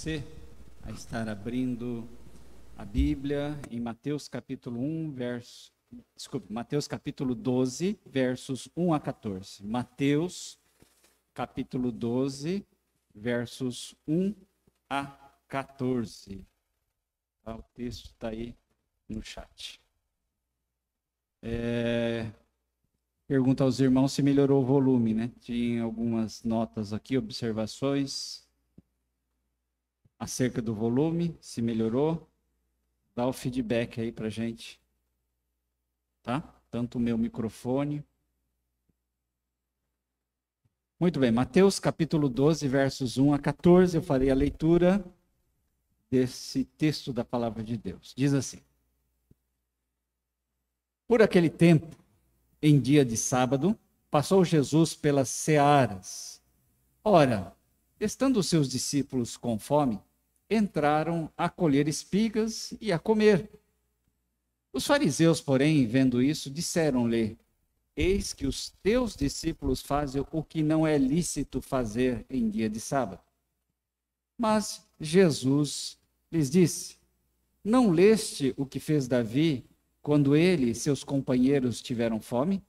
você a estar abrindo a Bíblia em Mateus capítulo 12, versos 1 a 14. Mateus capítulo 12, versos 1 a 14. O texto está aí no chat. Pergunta aos irmãos se melhorou o volume, né? Tinha algumas notas aqui, observações acerca do volume, se melhorou. Dá o feedback aí pra gente, tá? Tanto o meu microfone. Muito bem, Mateus capítulo 12, versos 1 a 14, eu farei a leitura desse texto da palavra de Deus. Diz assim: Por aquele tempo, em dia de sábado, passou Jesus pelas searas. Ora, estando os seus discípulos com fome, entraram a colher espigas e a comer. Os fariseus, porém, vendo isso, disseram-lhe: Eis que os teus discípulos fazem o que não é lícito fazer em dia de sábado. Mas Jesus lhes disse: Não leste o que fez Davi quando ele e seus companheiros tiveram fome?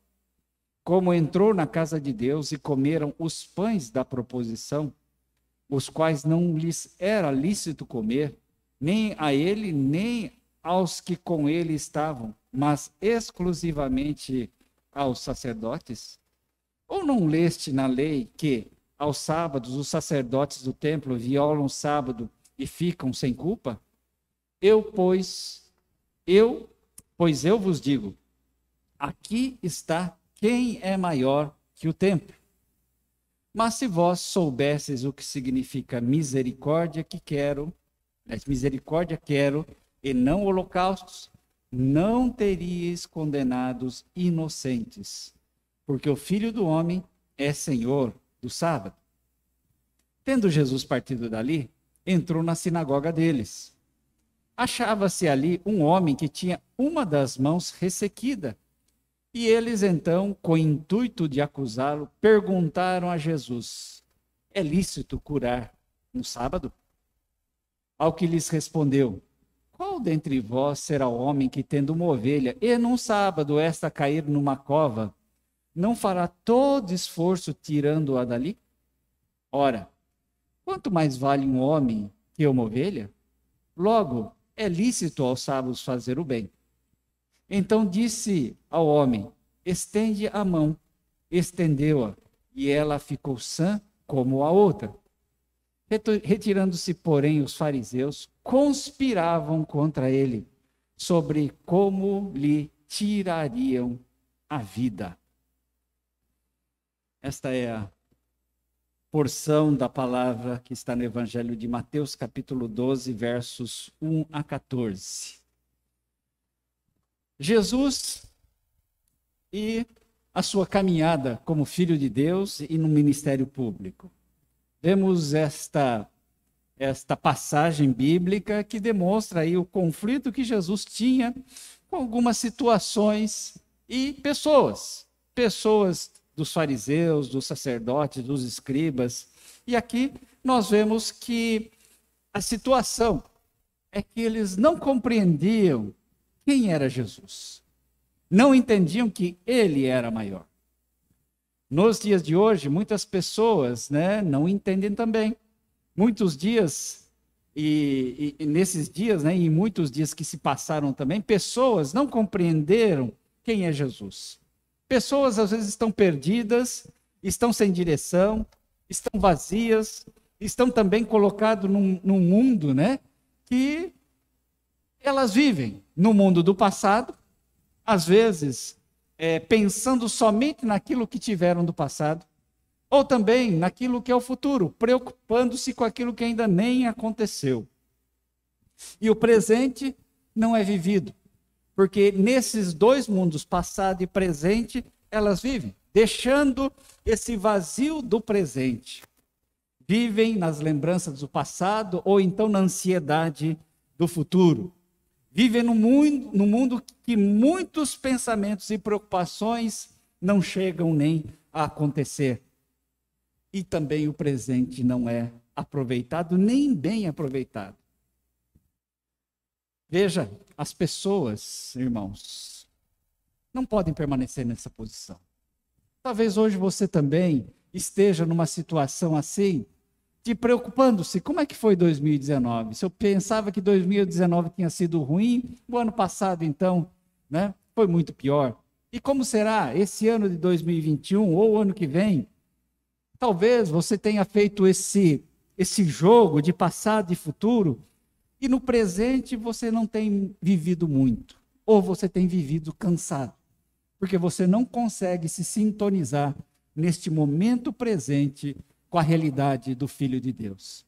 Como entrou na casa de Deus e comeram os pães da proposição, os quais não lhes era lícito comer, nem a ele, nem aos que com ele estavam, mas exclusivamente aos sacerdotes? Ou não leste na lei que, aos sábados, os sacerdotes do templo violam o sábado e ficam sem culpa? Pois eu vos digo, aqui está quem é maior que o templo. Mas se vós soubesseis o que significa misericórdia quero, e não holocaustos, não teríeis condenados inocentes, porque o Filho do Homem é Senhor do sábado. Tendo Jesus partido dali, entrou na sinagoga deles. Achava-se ali um homem que tinha uma das mãos ressequida. E eles, então, com o intuito de acusá-lo, perguntaram a Jesus: É lícito curar no sábado? Ao que lhes respondeu: Qual dentre vós será o homem que, tendo uma ovelha, e num sábado esta cair numa cova, não fará todo esforço tirando-a dali? Ora, quanto mais vale um homem que uma ovelha? Logo, é lícito aos sábados fazer o bem. Então disse ao homem: Estende a mão. Estendeu-a, e ela ficou sã como a outra. Retirando-se, porém, os fariseus, conspiravam contra ele, sobre como lhe tirariam a vida. Esta é a porção da palavra que está no Evangelho de Mateus, capítulo 12, versos 1 a 14. Jesus e a sua caminhada como Filho de Deus e no ministério público. Vemos esta passagem bíblica que demonstra aí o conflito que Jesus tinha com algumas situações e pessoas dos fariseus, dos sacerdotes, dos escribas. E aqui nós vemos que a situação é que eles não compreendiam quem era Jesus. Não entendiam que ele era maior. Nos dias de hoje, muitas pessoas, não entendem também. Muitos dias, e nesses dias, e muitos dias que se passaram também, pessoas não compreenderam quem é Jesus. Pessoas, às vezes, estão perdidas, estão sem direção, estão vazias, estão também colocadas num mundo, que elas vivem no mundo do passado, às vezes pensando somente naquilo que tiveram do passado, ou também naquilo que é o futuro, preocupando-se com aquilo que ainda nem aconteceu. E o presente não é vivido, porque nesses dois mundos, passado e presente, elas vivem, deixando esse vazio do presente. Vivem nas lembranças do passado, ou então na ansiedade do futuro. Vivem no mundo que muitos pensamentos e preocupações não chegam nem a acontecer. E também o presente não é aproveitado, nem bem aproveitado. Veja, as pessoas, irmãos, não podem permanecer nessa posição. Talvez hoje você também esteja numa situação assim, te preocupando-se, como é que foi 2019? Se eu pensava que 2019 tinha sido ruim, o ano passado, então, né, foi muito pior. E como será esse ano de 2021 ou o ano que vem? Talvez você tenha feito esse jogo de passado e futuro, e no presente você não tem vivido muito, ou você tem vivido cansado, porque você não consegue se sintonizar neste momento presente com a realidade do Filho de Deus.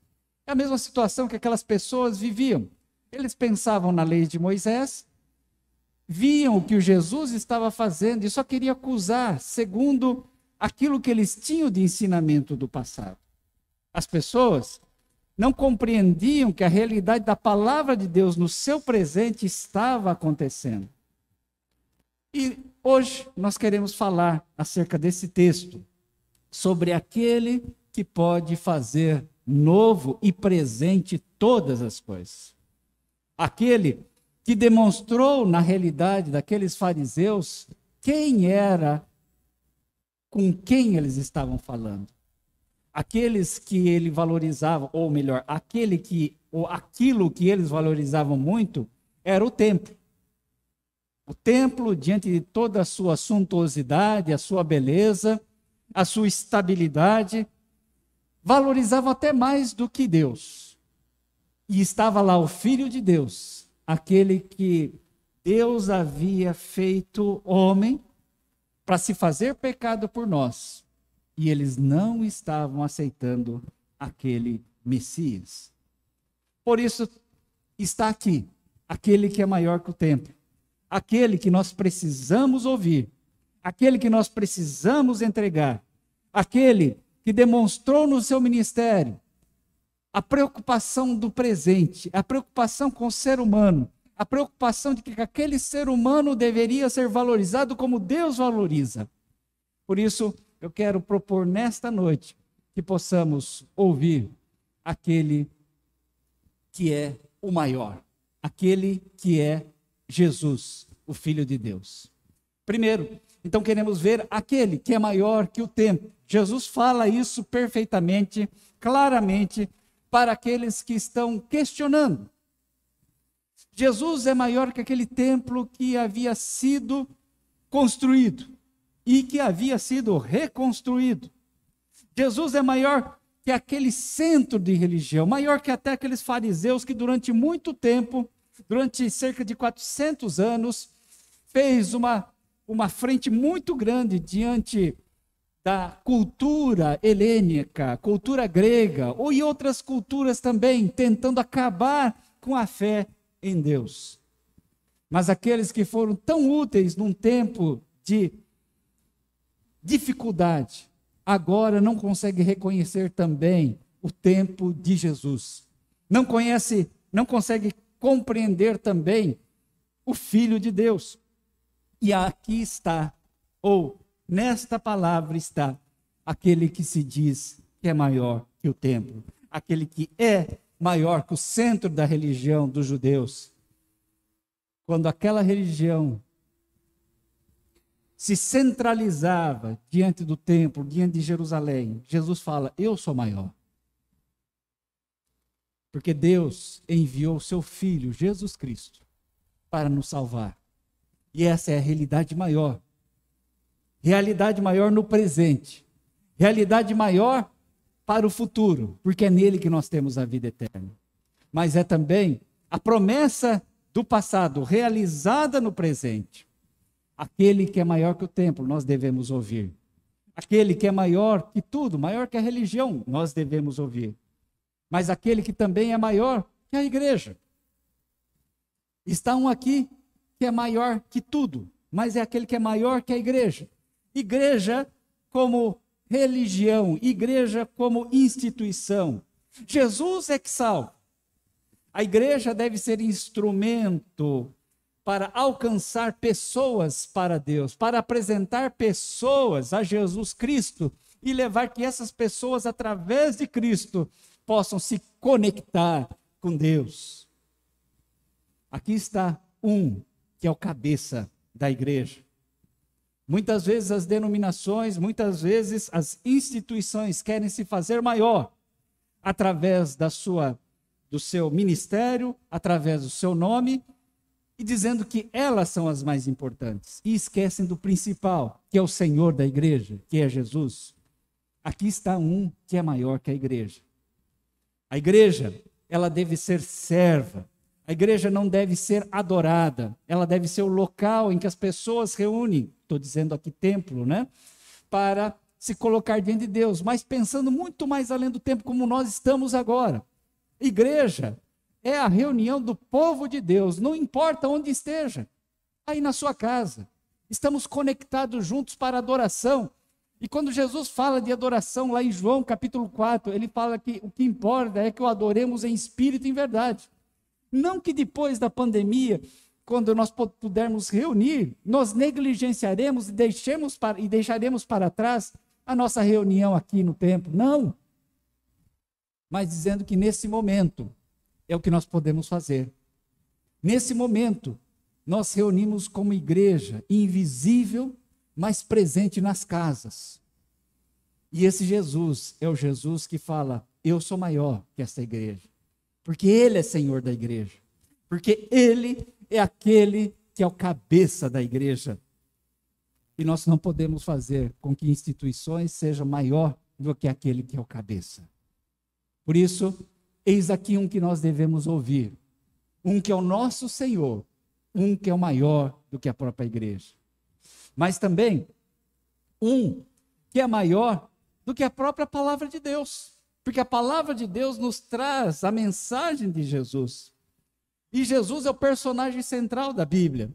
É a mesma situação que aquelas pessoas viviam. Eles pensavam na lei de Moisés, viam o que o Jesus estava fazendo e só queriam acusar segundo aquilo que eles tinham de ensinamento do passado. As pessoas não compreendiam que a realidade da palavra de Deus no seu presente estava acontecendo. E hoje nós queremos falar acerca desse texto, sobre aquele que pode fazer novo e presente todas as coisas. Aquele que demonstrou na realidade daqueles fariseus quem era, com quem eles estavam falando. Aqueles que ele valorizava, ou melhor, aquilo que eles valorizavam muito era o templo. O templo, diante de toda a sua suntuosidade, a sua beleza, a sua estabilidade, valorizava até mais do que Deus. E estava lá o Filho de Deus, aquele que Deus havia feito homem para se fazer pecado por nós. E eles não estavam aceitando aquele Messias. Por isso, está aqui aquele que é maior que o templo, aquele que nós precisamos ouvir, aquele que nós precisamos entregar, aquele que demonstrou no seu ministério a preocupação do presente, a preocupação com o ser humano, a preocupação de que aquele ser humano deveria ser valorizado como Deus valoriza. Por isso, eu quero propor nesta noite que possamos ouvir aquele que é o maior, aquele que é Jesus, o Filho de Deus. Primeiro, então queremos ver aquele que é maior que o templo. Jesus fala isso perfeitamente, claramente, para aqueles que estão questionando. Jesus é maior que aquele templo que havia sido construído e que havia sido reconstruído. Jesus é maior que aquele centro de religião, maior que até aqueles fariseus que durante muito tempo, durante cerca de 400 anos, fez uma frente muito grande diante da cultura helênica, cultura grega, ou em outras culturas também, tentando acabar com a fé em Deus. Mas aqueles que foram tão úteis num tempo de dificuldade, agora não conseguem reconhecer também o tempo de Jesus. Não consegue compreender também o Filho de Deus. E aqui está, ou nesta palavra está, aquele que se diz que é maior que o templo, aquele que é maior que o centro da religião dos judeus. Quando aquela religião se centralizava diante do templo, diante de Jerusalém, Jesus fala, eu sou maior. Porque Deus enviou o seu Filho, Jesus Cristo, para nos salvar. E essa é a realidade maior. Realidade maior no presente. Realidade maior para o futuro, porque é nele que nós temos a vida eterna. Mas é também a promessa do passado realizada no presente. Aquele que é maior que o templo, nós devemos ouvir. Aquele que é maior que tudo, maior que a religião, nós devemos ouvir. Mas aquele que também é maior que a igreja. Está um aqui que é maior que tudo, mas é aquele que é maior que a igreja. Igreja como religião, igreja como instituição. Jesus é que salva. A igreja deve ser instrumento para alcançar pessoas para Deus, para apresentar pessoas a Jesus Cristo e levar que essas pessoas, através de Cristo, possam se conectar com Deus. Aqui está um que é o cabeça da igreja. Muitas vezes as denominações, muitas vezes as instituições querem se fazer maior através do seu ministério, através do seu nome, e dizendo que elas são as mais importantes. E esquecem do principal, que é o Senhor da igreja, que é Jesus. Aqui está um que é maior que a igreja. A igreja, ela deve ser serva. A igreja não deve ser adorada. Ela deve ser o local em que as pessoas reúnem, estou dizendo aqui templo, né? Para se colocar diante de Deus, mas pensando muito mais além do tempo como nós estamos agora. Igreja é a reunião do povo de Deus, não importa onde esteja, aí na sua casa. Estamos conectados juntos para adoração. E quando Jesus fala de adoração, lá em João capítulo 4, ele fala que o que importa é que o adoremos em espírito e em verdade. Não que depois da pandemia, quando nós pudermos reunir, nós negligenciaremos e deixaremos para trás a nossa reunião aqui no templo. Não. Mas dizendo que nesse momento é o que nós podemos fazer. Nesse momento, nós reunimos como igreja, invisível, mas presente nas casas. E esse Jesus é o Jesus que fala, eu sou maior que essa igreja. Porque Ele é Senhor da igreja. Porque Ele é aquele que é o cabeça da igreja. E nós não podemos fazer com que instituições sejam maior do que aquele que é o cabeça. Por isso, eis aqui um que nós devemos ouvir. Um que é o nosso Senhor. Um que é o maior do que a própria igreja. Mas também, um que é maior do que a própria palavra de Deus. Porque a palavra de Deus nos traz a mensagem de Jesus. E Jesus é o personagem central da Bíblia.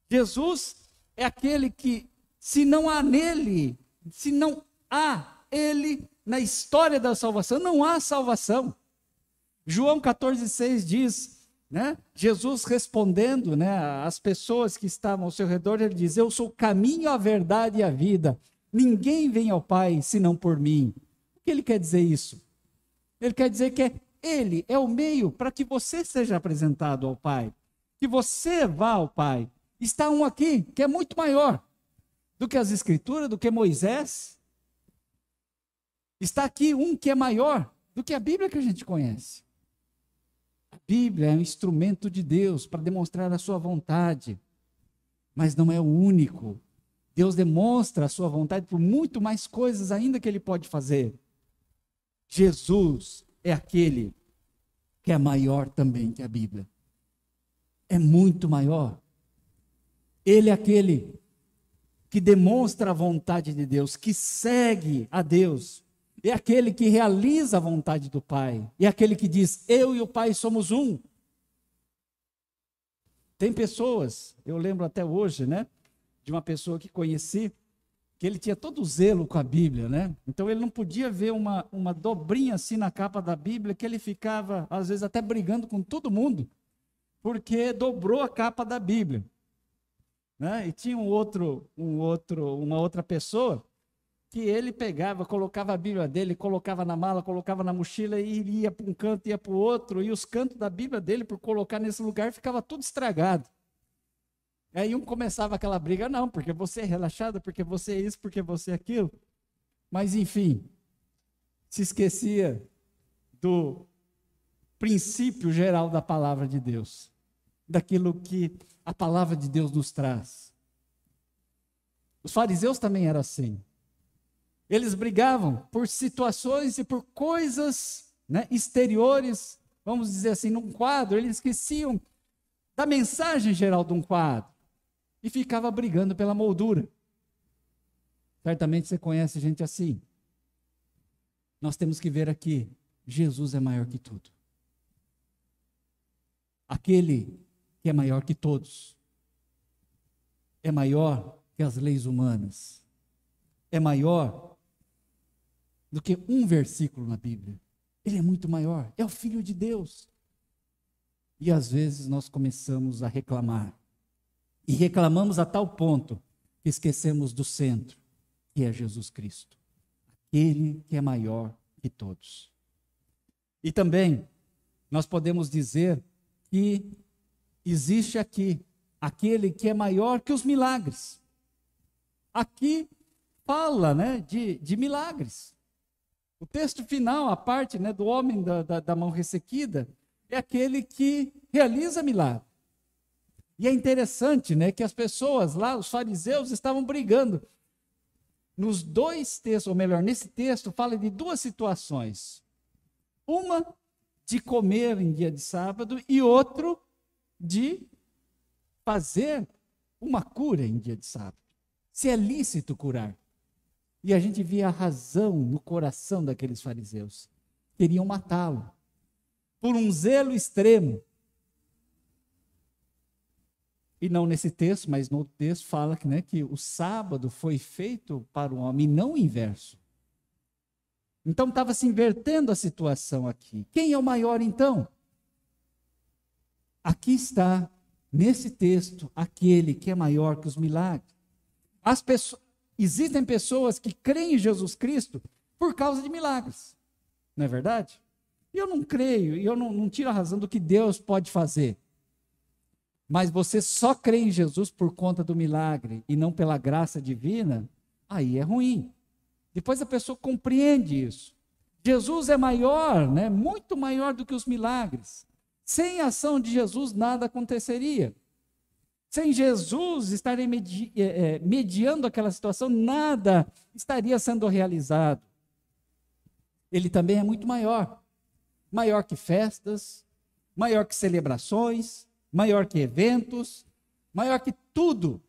Jesus é aquele que, se não há nele, se não há ele na história da salvação, não há salvação. João 14,6 diz, né, Jesus respondendo, né, às pessoas que estavam ao seu redor, ele diz, eu sou o caminho, a verdade e a vida. Ninguém vem ao Pai senão por mim. O que ele quer dizer isso? Ele quer dizer que Ele é o meio para que você seja apresentado ao Pai. Que você vá ao Pai. Está um aqui que é muito maior do que as Escrituras, do que Moisés. Está aqui um que é maior do que a Bíblia que a gente conhece. A Bíblia é um instrumento de Deus para demonstrar a sua vontade. Mas não é o único. Deus demonstra a sua vontade por muito mais coisas ainda que Ele pode fazer. Jesus é aquele que é maior também que a Bíblia. É muito maior. Ele é aquele que demonstra a vontade de Deus, que segue a Deus. É aquele que realiza a vontade do Pai. É aquele que diz, eu e o Pai somos um. Tem pessoas, eu lembro até hoje, né, de uma pessoa que conheci, que ele tinha todo o zelo com a Bíblia, né? Então ele não podia ver uma dobrinha assim na capa da Bíblia, que ele ficava, às vezes, até brigando com todo mundo, porque dobrou a capa da Bíblia. Né? E tinha uma outra pessoa, que ele pegava, colocava a Bíblia dele, colocava na mala, colocava na mochila, e ia para um canto, ia para o outro, e os cantos da Bíblia dele, por colocar nesse lugar, ficava tudo estragado. Aí um começava aquela briga, não, porque você é relaxado, porque você é isso, porque você é aquilo. Mas, enfim, se esquecia do princípio geral da palavra de Deus, daquilo que a palavra de Deus nos traz. Os fariseus também eram assim. Eles brigavam por situações e por coisas, né, exteriores, vamos dizer assim, num quadro. Eles esqueciam da mensagem geral de um quadro. E ficava brigando pela moldura. Certamente você conhece gente assim. Nós temos que ver aqui, Jesus é maior que tudo. Aquele que é maior que todos. É maior que as leis humanas. É maior do que um versículo na Bíblia. Ele é muito maior. É o Filho de Deus. E às vezes nós começamos a reclamar. E reclamamos a tal ponto que esquecemos do centro, que é Jesus Cristo. aquele que é maior que todos. E também nós podemos dizer que existe aqui aquele que é maior que os milagres. Aqui fala, né, de milagres. O texto final, a parte, né, do homem da mão ressequida, é aquele que realiza milagre. E é interessante, né, que as pessoas lá, os fariseus, estavam brigando. Nos dois textos, ou melhor, nesse texto, fala de duas situações. Uma de comer em dia de sábado e outro de fazer uma cura em dia de sábado. Se é lícito curar. E a gente via a razão no coração daqueles fariseus. Queriam matá-lo. Por um zelo extremo. E não nesse texto, mas no outro texto fala que, né, que o sábado foi feito para o homem, não o inverso. Então estava se invertendo a situação aqui. Quem é o maior então? Aqui está, nesse texto, aquele que é maior que os milagres. Existem pessoas que creem em Jesus Cristo por causa de milagres. Não é verdade? E eu não creio, e eu não tiro a razão do que Deus pode fazer. Mas você só crê em Jesus por conta do milagre e não pela graça divina, aí é ruim. Depois a pessoa compreende isso. Jesus é maior, né? Muito maior do que os milagres. Sem a ação de Jesus, nada aconteceria. Sem Jesus estar mediando aquela situação, nada estaria sendo realizado. Ele também é muito maior. Maior que festas, maior que celebrações, maior que eventos, maior que tudo.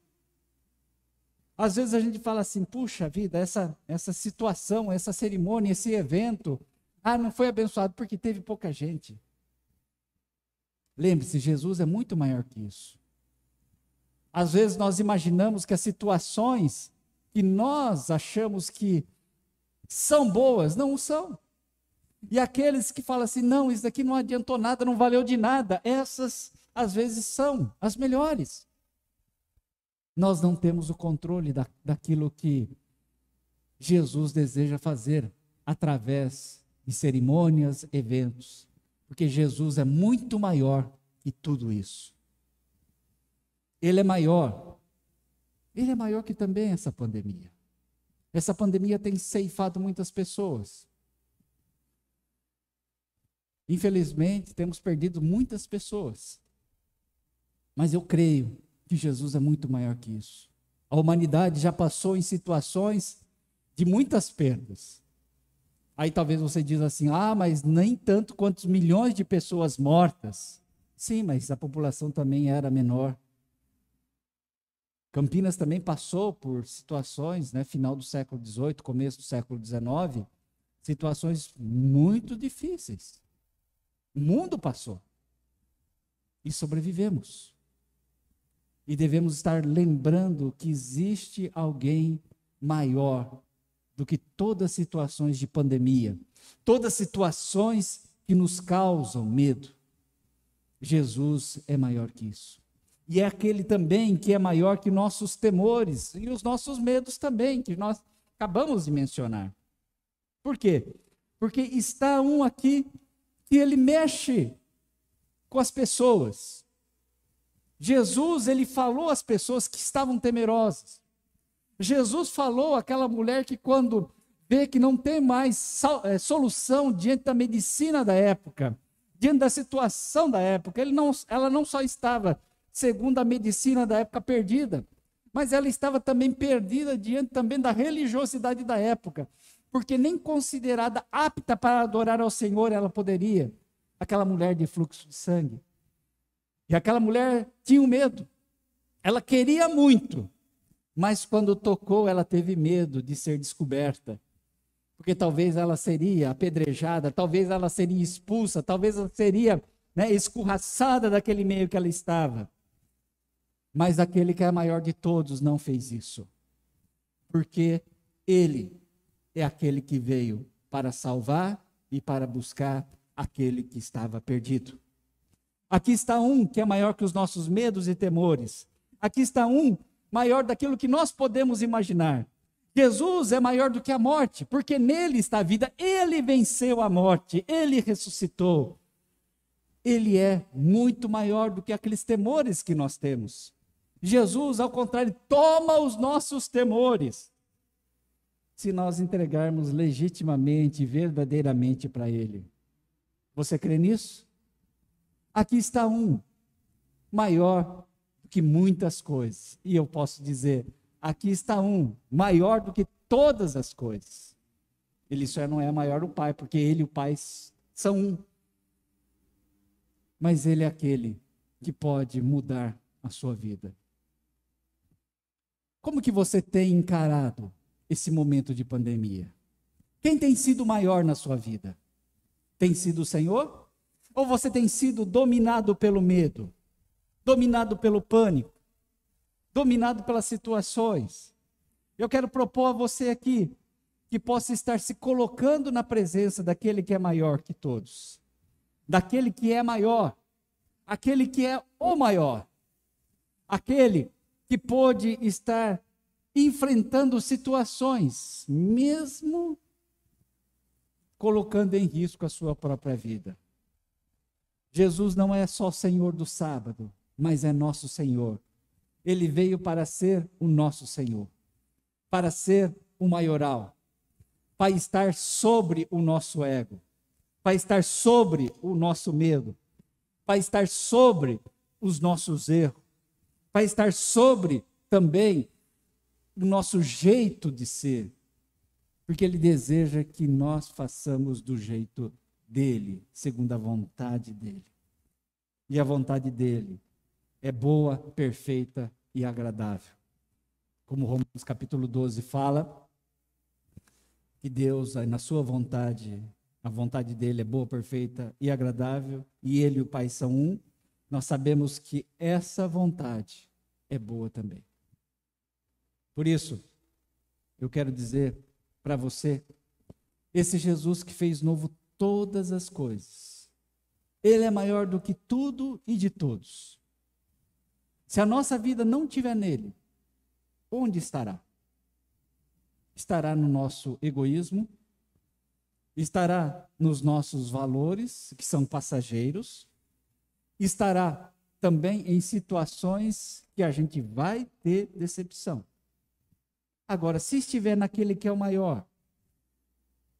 Às vezes a gente fala assim, puxa vida, essa situação, essa cerimônia, esse evento, não foi abençoado porque teve pouca gente. Lembre-se, Jesus é muito maior que isso. Às vezes nós imaginamos que as situações que nós achamos que são boas, não são. E aqueles que falam assim, não, isso daqui não adiantou nada, não valeu de nada, essas às vezes são as melhores. Nós não temos o controle daquilo que Jesus deseja fazer através de cerimônias, eventos, porque Jesus é muito maior que tudo isso. Ele é maior que também essa pandemia. Essa pandemia tem ceifado muitas pessoas. Infelizmente, temos perdido muitas pessoas. Mas eu creio que Jesus é muito maior que isso. A humanidade já passou em situações de muitas perdas. Aí talvez você diz assim, mas nem tanto quanto os milhões de pessoas mortas. Sim, mas a população também era menor. Campinas também passou por situações, né, final do século XVIII, começo do século XIX, situações muito difíceis. O mundo passou. E sobrevivemos. E devemos estar lembrando que existe alguém maior do que todas as situações de pandemia, todas as situações que nos causam medo. Jesus é maior que isso. E é aquele também que é maior que nossos temores e os nossos medos também, que nós acabamos de mencionar. Por quê? Porque está um aqui que ele mexe com as pessoas. Jesus, ele falou às pessoas que estavam temerosas. Jesus falou àquela mulher que quando vê que não tem mais solução diante da medicina da época, diante da situação da época, ela não só estava, segundo a medicina da época, perdida, mas ela estava também perdida diante também da religiosidade da época, porque nem considerada apta para adorar ao Senhor ela poderia, aquela mulher de fluxo de sangue. E aquela mulher tinha um medo. Ela queria muito, mas quando tocou, ela teve medo de ser descoberta. Porque talvez ela seria apedrejada, talvez ela seria expulsa, talvez ela seria, escorraçada daquele meio que ela estava. Mas aquele que é maior de todos não fez isso. Porque ele é aquele que veio para salvar e para buscar aquele que estava perdido. Aqui está um que é maior que os nossos medos e temores. Aqui está um maior daquilo que nós podemos imaginar. Jesus é maior do que a morte, porque nele está a vida. Ele venceu a morte, ele ressuscitou. Ele é muito maior do que aqueles temores que nós temos. Jesus, ao contrário, toma os nossos temores, se nós entregarmos legitimamente e verdadeiramente para ele. Você crê nisso? Aqui está um maior do que muitas coisas. E eu posso dizer, aqui está um maior do que todas as coisas. Ele só não é maior do Pai, porque ele e o Pai são um. Mas ele é aquele que pode mudar a sua vida. Como que você tem encarado esse momento de pandemia? Quem tem sido maior na sua vida? Tem sido o Senhor? Ou você tem sido dominado pelo medo? Dominado pelo pânico? Dominado pelas situações? Eu quero propor a você aqui que possa estar se colocando na presença daquele que é maior que todos. Daquele que é maior. Aquele que é o maior. Aquele que pôde estar enfrentando situações, mesmo colocando em risco a sua própria vida. Jesus não é só Senhor do sábado, mas é nosso Senhor. Ele veio para ser o nosso Senhor, para ser o maioral, para estar sobre o nosso ego, para estar sobre o nosso medo, para estar sobre os nossos erros, para estar sobre também o nosso jeito de ser, porque Ele deseja que nós façamos do jeito dEle, segundo a vontade dEle. E a vontade dEle é boa, perfeita e agradável. Como Romanos capítulo 12 fala, que Deus, na sua vontade, a vontade dEle é boa, perfeita e agradável, e Ele e o Pai são um. Nós sabemos que essa vontade é boa também. Por isso, eu quero dizer para você, esse Jesus que fez novo todas as coisas, Ele é maior do que tudo e de todos. Se a nossa vida não estiver nele, onde estará? Estará no nosso egoísmo? Estará nos nossos valores, que são passageiros? Estará também em situações que a gente vai ter decepção. Agora, se estiver naquele que é o maior,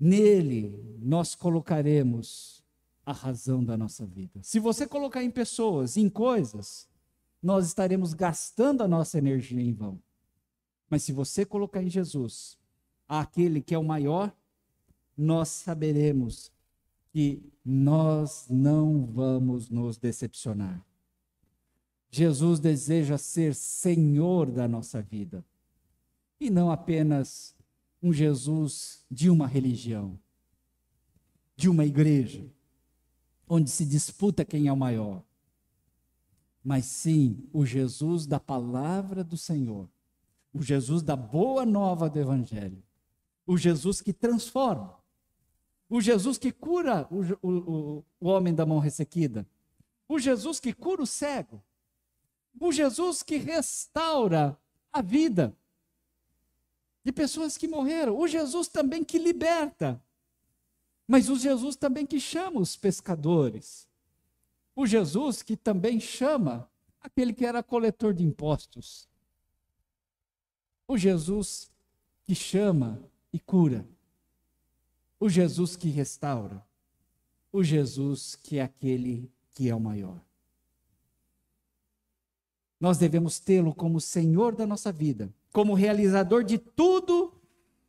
nele nós colocaremos a razão da nossa vida. Se você colocar em pessoas, em coisas, nós estaremos gastando a nossa energia em vão. Mas se você colocar em Jesus, aquele que é o maior, nós saberemos que nós não vamos nos decepcionar. Jesus deseja ser Senhor da nossa vida. E não apenas um Jesus de uma religião, de uma igreja, onde se disputa quem é o maior. Mas sim, o Jesus da palavra do Senhor. O Jesus da boa nova do Evangelho. O Jesus que transforma. O Jesus que cura o homem da mão ressequida. O Jesus que cura o cego. O Jesus que restaura a vida de pessoas que morreram. O Jesus também que liberta. Mas o Jesus também que chama os pescadores. O Jesus que também chama aquele que era coletor de impostos. O Jesus que chama e cura. O Jesus que restaura. O Jesus que é aquele que é o maior. Nós devemos tê-lo como Senhor da nossa vida, como realizador de tudo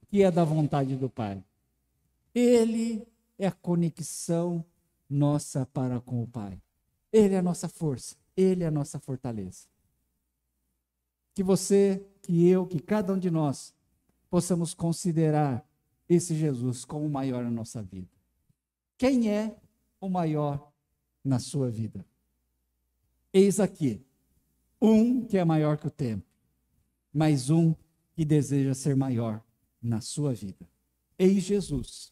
que é da vontade do Pai. Ele é a conexão nossa para com o Pai. Ele é a nossa força, Ele é a nossa fortaleza. Que você, que eu, que cada um de nós possamos considerar esse Jesus como o maior na nossa vida. Quem é o maior na sua vida? Eis aqui, um que é maior que o tempo, mas um que deseja ser maior na sua vida. Eis Jesus.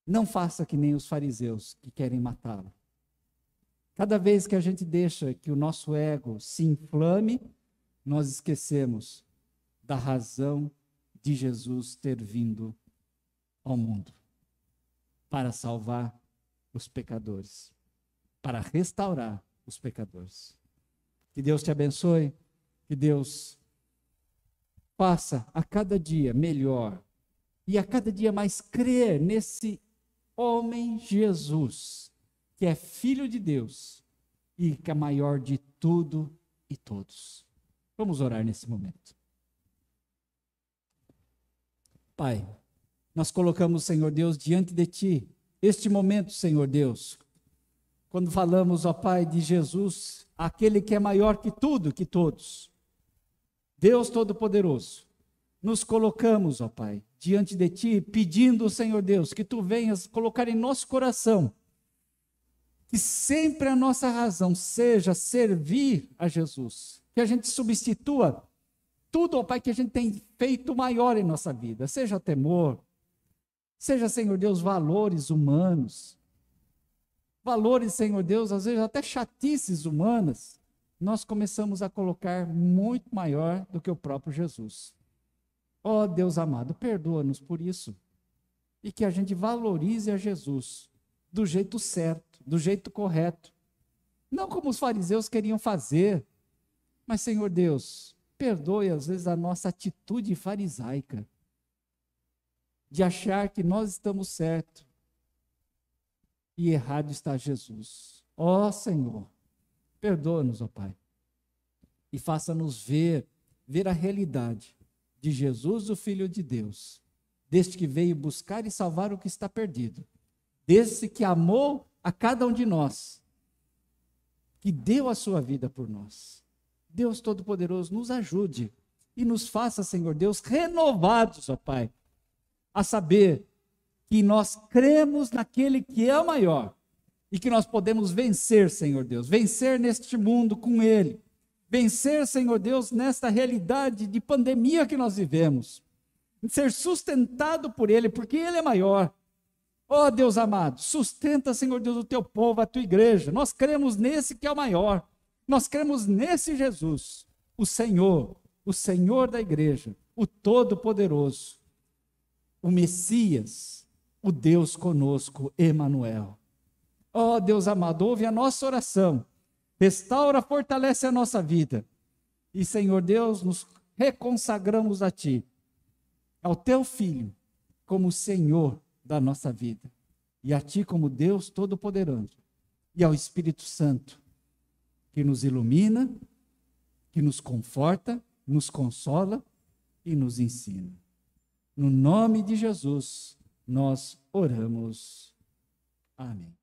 Não faça que nem os fariseus que querem matá-lo. Cada vez que a gente deixa que o nosso ego se inflame, nós esquecemos da razão de Jesus ter vindo ao mundo para salvar os pecadores, para restaurar os pecadores. Que Deus te abençoe, que Deus faça a cada dia melhor e a cada dia mais crer nesse homem Jesus, que é Filho de Deus e que é maior de tudo e todos. Vamos orar nesse momento. Pai, nós colocamos, Senhor Deus, diante de Ti, este momento, Senhor Deus, quando falamos, ó Pai, de Jesus, aquele que é maior que tudo, que todos. Deus Todo-Poderoso, nos colocamos, ó Pai, diante de Ti, pedindo, Senhor Deus, que Tu venhas colocar em nosso coração, que sempre a nossa razão seja servir a Jesus, que a gente substitua tudo, ó Pai, que a gente tem feito maior em nossa vida, seja temor, seja, Senhor Deus, valores humanos, valores, Senhor Deus, às vezes até chatices humanas, nós começamos a colocar muito maior do que o próprio Jesus. Ó Deus amado, perdoa-nos por isso, e que a gente valorize a Jesus do jeito certo, do jeito correto, não como os fariseus queriam fazer, mas, Senhor Deus, perdoe às vezes a nossa atitude farisaica, de achar que nós estamos certos, e errado está Jesus. Ó Senhor, perdoa-nos, ó Pai, e faça-nos ver a realidade de Jesus, o Filho de Deus, deste que veio buscar e salvar o que está perdido, desse que amou a cada um de nós, que deu a sua vida por nós. Deus Todo-Poderoso, nos ajude e nos faça, Senhor Deus, renovados, ó Pai, a saber que nós cremos naquele que é o maior e que nós podemos vencer, Senhor Deus, vencer neste mundo com Ele, vencer, Senhor Deus, nesta realidade de pandemia que nós vivemos, ser sustentado por Ele, porque Ele é maior. Ó Deus amado, sustenta, Senhor Deus, o Teu povo, a Tua igreja. Nós cremos nesse que é o maior, nós cremos nesse Jesus, o Senhor da igreja, o Todo-Poderoso, o Messias, o Deus conosco, Emanuel. Ó Deus amado, ouve a nossa oração, restaura, fortalece a nossa vida. E, Senhor Deus, nos reconsagramos a Ti, ao Teu Filho, como Senhor da nossa vida. E a Ti como Deus Todo-Poderoso. E ao Espírito Santo, que nos ilumina, que nos conforta, nos consola e nos ensina. No nome de Jesus, nós oramos. Amém.